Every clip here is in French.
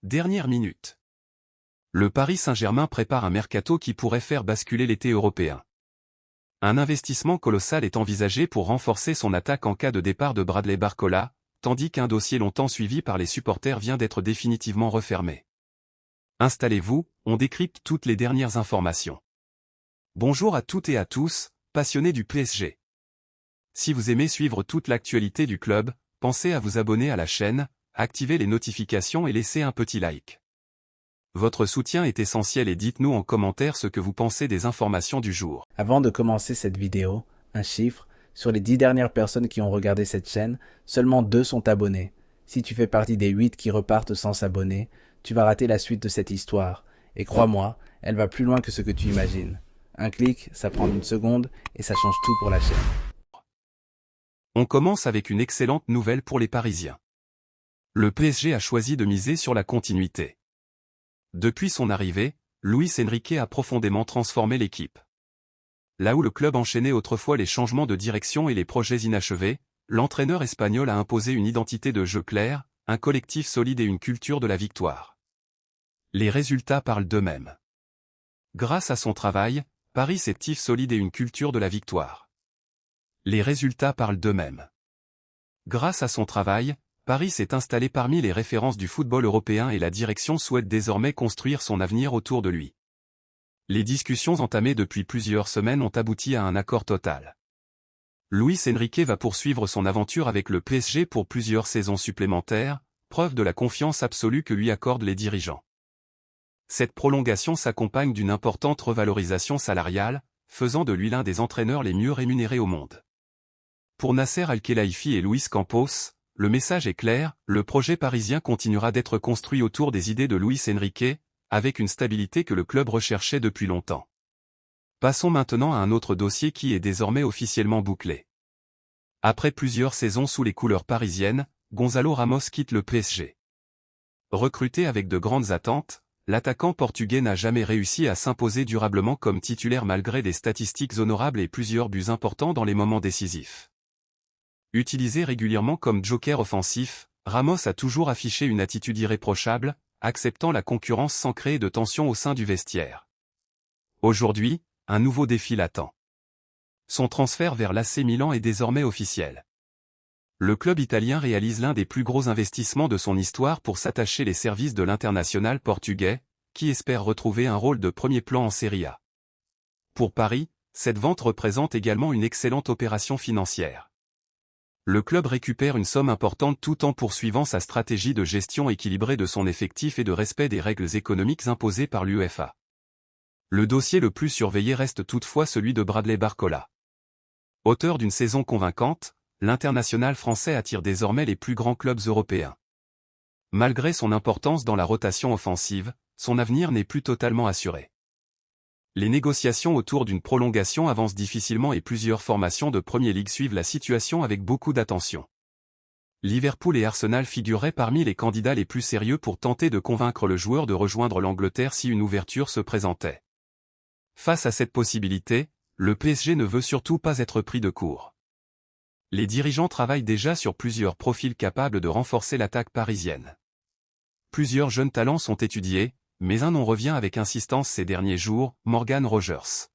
Dernière minute. Le Paris Saint-Germain prépare un mercato qui pourrait faire basculer l'été européen. Un investissement colossal est envisagé pour renforcer son attaque en cas de départ de Bradley Barcola, tandis qu'un dossier longtemps suivi par les supporters vient d'être définitivement refermé. Installez-vous, on décrypte toutes les dernières informations. Bonjour à toutes et à tous, passionnés du PSG. Si vous aimez suivre toute l'actualité du club, pensez à vous abonner à la chaîne, activer les notifications et laisser un petit like. Votre soutien est essentiel et dites-nous en commentaire ce que vous pensez des informations du jour. Avant de commencer cette vidéo, un chiffre, sur les 10 dernières personnes qui ont regardé cette chaîne, seulement 2 sont abonnés. Si tu fais partie des 8 qui repartent sans s'abonner, tu vas rater la suite de cette histoire. Et crois-moi, elle va plus loin que ce que tu imagines. Un clic, ça prend 1 seconde et ça change tout pour la chaîne. On commence avec une excellente nouvelle pour les Parisiens. Le PSG a choisi de miser sur la continuité. Depuis son arrivée, Luis Enrique a profondément transformé l'équipe. Là où le club enchaînait autrefois les changements de direction et les projets inachevés, l'entraîneur espagnol a imposé une identité de jeu claire, un collectif solide et une culture de la victoire. Les résultats parlent d'eux-mêmes. Grâce à son travail, Paris s'est solide et une culture de la victoire. Les résultats parlent d'eux-mêmes. Grâce à son travail, Paris s'est installé parmi les références du football européen et la direction souhaite désormais construire son avenir autour de lui. Les discussions entamées depuis plusieurs semaines ont abouti à un accord total. Luis Enrique va poursuivre son aventure avec le PSG pour plusieurs saisons supplémentaires, preuve de la confiance absolue que lui accordent les dirigeants. Cette prolongation s'accompagne d'une importante revalorisation salariale, faisant de lui l'un des entraîneurs les mieux rémunérés au monde. Pour Nasser Al-Khelaifi et Luis Campos, le message est clair, le projet parisien continuera d'être construit autour des idées de Luis Enrique, avec une stabilité que le club recherchait depuis longtemps. Passons maintenant à un autre dossier qui est désormais officiellement bouclé. Après plusieurs saisons sous les couleurs parisiennes, Gonzalo Ramos quitte le PSG. Recruté avec de grandes attentes, l'attaquant portugais n'a jamais réussi à s'imposer durablement comme titulaire malgré des statistiques honorables et plusieurs buts importants dans les moments décisifs. Utilisé régulièrement comme joker offensif, Ramos a toujours affiché une attitude irréprochable, acceptant la concurrence sans créer de tension au sein du vestiaire. Aujourd'hui, un nouveau défi l'attend. Son transfert vers l'AC Milan est désormais officiel. Le club italien réalise l'un des plus gros investissements de son histoire pour s'attacher les services de l'international portugais, qui espère retrouver un rôle de premier plan en Serie A. Pour Paris, cette vente représente également une excellente opération financière. Le club récupère une somme importante tout en poursuivant sa stratégie de gestion équilibrée de son effectif et de respect des règles économiques imposées par l'UEFA. Le dossier le plus surveillé reste toutefois celui de Bradley Barcola. Auteur d'une saison convaincante, l'international français attire désormais les plus grands clubs européens. Malgré son importance dans la rotation offensive, son avenir n'est plus totalement assuré. Les négociations autour d'une prolongation avancent difficilement et plusieurs formations de Premier League suivent la situation avec beaucoup d'attention. Liverpool et Arsenal figureraient parmi les candidats les plus sérieux pour tenter de convaincre le joueur de rejoindre l'Angleterre si une ouverture se présentait. Face à cette possibilité, le PSG ne veut surtout pas être pris de court. Les dirigeants travaillent déjà sur plusieurs profils capables de renforcer l'attaque parisienne. Plusieurs jeunes talents sont étudiés, mais un nom revient avec insistance ces derniers jours, Morgan Rogers.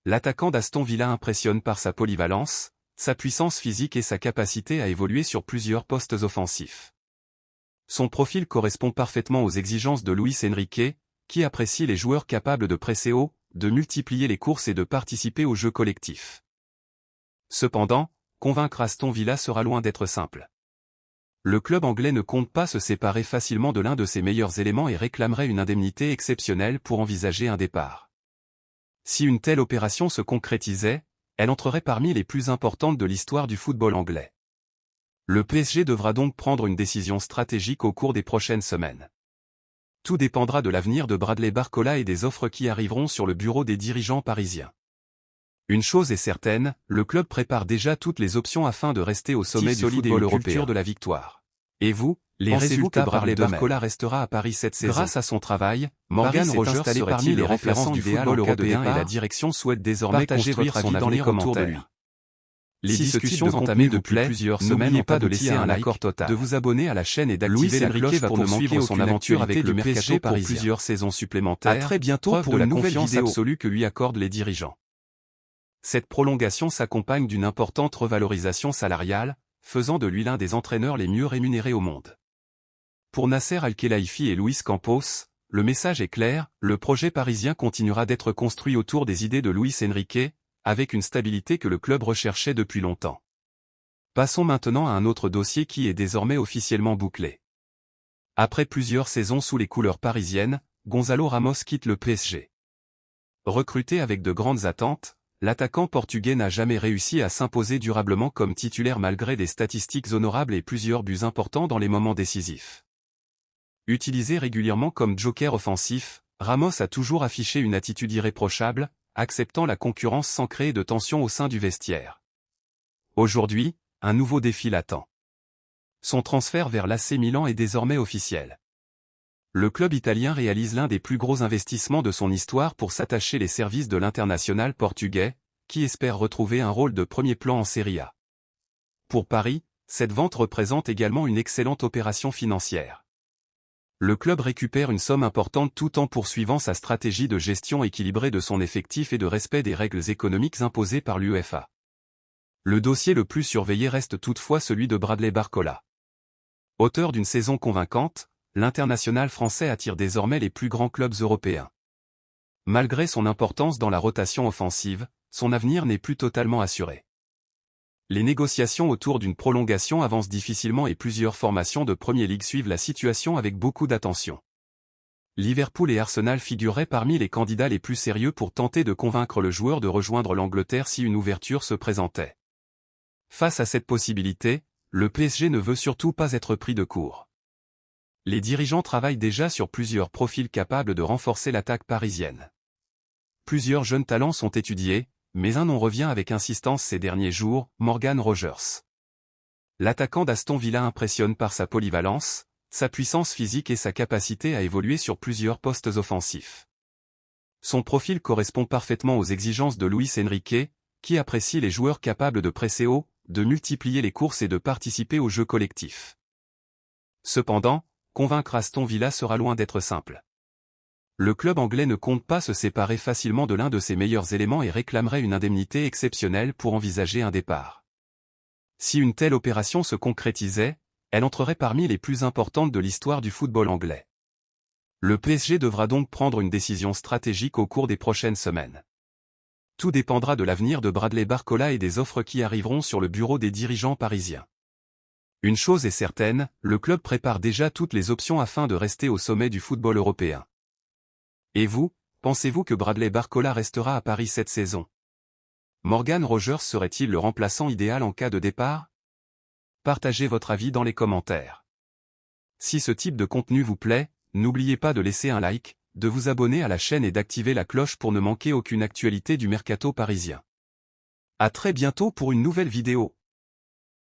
L'attaquant d'Aston Villa impressionne par sa polyvalence, sa puissance physique et sa capacité à évoluer sur plusieurs postes offensifs. Son profil correspond parfaitement aux exigences de Luis Enrique, qui apprécie les joueurs capables de presser haut, de multiplier les courses et de participer au jeu collectif. Cependant, convaincre Aston Villa sera loin d'être simple. Le club anglais ne compte pas se séparer facilement de l'un de ses meilleurs éléments et réclamerait une indemnité exceptionnelle pour envisager un départ. Si une telle opération se concrétisait, elle entrerait parmi les plus importantes de l'histoire du football anglais. Le PSG devra donc prendre une décision stratégique au cours des prochaines semaines. Tout dépendra de l'avenir de Bradley Barcola et des offres qui arriveront sur le bureau des dirigeants parisiens. Une chose est certaine, le club prépare déjà toutes les options afin de rester au sommet du football européen de la victoire. Et vous, pensez-vous que Bradley Barcola restera à Paris cette saison? Grâce à son travail, Morgan Rogers installé parmi les références du football européen et la direction souhaite désormais construire son avenir autour de lui. Les discussions entamées depuis plusieurs semaines n'ont pas de laisser un accord total, de vous abonner à la chaîne et d'activer la cloche pour ne manquer son aventure avec le PSG pour plusieurs saisons supplémentaires. À très bientôt pour une nouvelle vidéo absolue que lui accordent les dirigeants. Cette prolongation s'accompagne d'une importante revalorisation salariale, faisant de lui l'un des entraîneurs les mieux rémunérés au monde. Pour Nasser Al-Khelaifi et Luis Campos, le message est clair, le projet parisien continuera d'être construit autour des idées de Luis Enrique, avec une stabilité que le club recherchait depuis longtemps. Passons maintenant à un autre dossier qui est désormais officiellement bouclé. Après plusieurs saisons sous les couleurs parisiennes, Gonzalo Ramos quitte le PSG. Recruté avec de grandes attentes, l'attaquant portugais n'a jamais réussi à s'imposer durablement comme titulaire malgré des statistiques honorables et plusieurs buts importants dans les moments décisifs. Utilisé régulièrement comme joker offensif, Ramos a toujours affiché une attitude irréprochable, acceptant la concurrence sans créer de tension au sein du vestiaire. Aujourd'hui, un nouveau défi l'attend. Son transfert vers l'AC Milan est désormais officiel. Le club italien réalise l'un des plus gros investissements de son histoire pour s'attacher les services de l'international portugais, qui espère retrouver un rôle de premier plan en Serie A. Pour Paris, cette vente représente également une excellente opération financière. Le club récupère une somme importante tout en poursuivant sa stratégie de gestion équilibrée de son effectif et de respect des règles économiques imposées par l'UEFA. Le dossier le plus surveillé reste toutefois celui de Bradley Barcola. Auteur d'une saison convaincante, l'international français attire désormais les plus grands clubs européens. Malgré son importance dans la rotation offensive, son avenir n'est plus totalement assuré. Les négociations autour d'une prolongation avancent difficilement et plusieurs formations de Premier League suivent la situation avec beaucoup d'attention. Liverpool et Arsenal figureraient parmi les candidats les plus sérieux pour tenter de convaincre le joueur de rejoindre l'Angleterre si une ouverture se présentait. Face à cette possibilité, le PSG ne veut surtout pas être pris de court. Les dirigeants travaillent déjà sur plusieurs profils capables de renforcer l'attaque parisienne. Plusieurs jeunes talents sont étudiés, mais un nom revient avec insistance ces derniers jours, Morgan Rogers. L'attaquant d'Aston Villa impressionne par sa polyvalence, sa puissance physique et sa capacité à évoluer sur plusieurs postes offensifs. Son profil correspond parfaitement aux exigences de Luis Enrique, qui apprécie les joueurs capables de presser haut, de multiplier les courses et de participer au jeu collectif. Cependant, convaincre Aston Villa sera loin d'être simple. Le club anglais ne compte pas se séparer facilement de l'un de ses meilleurs éléments et réclamerait une indemnité exceptionnelle pour envisager un départ. Si une telle opération se concrétisait, elle entrerait parmi les plus importantes de l'histoire du football anglais. Le PSG devra donc prendre une décision stratégique au cours des prochaines semaines. Tout dépendra de l'avenir de Bradley Barcola et des offres qui arriveront sur le bureau des dirigeants parisiens. Une chose est certaine, le club prépare déjà toutes les options afin de rester au sommet du football européen. Et vous, pensez-vous que Bradley Barcola restera à Paris cette saison? Morgan Rogers serait-il le remplaçant idéal en cas de départ? Partagez votre avis dans les commentaires. Si ce type de contenu vous plaît, n'oubliez pas de laisser un like, de vous abonner à la chaîne et d'activer la cloche pour ne manquer aucune actualité du mercato parisien. À très bientôt pour une nouvelle vidéo.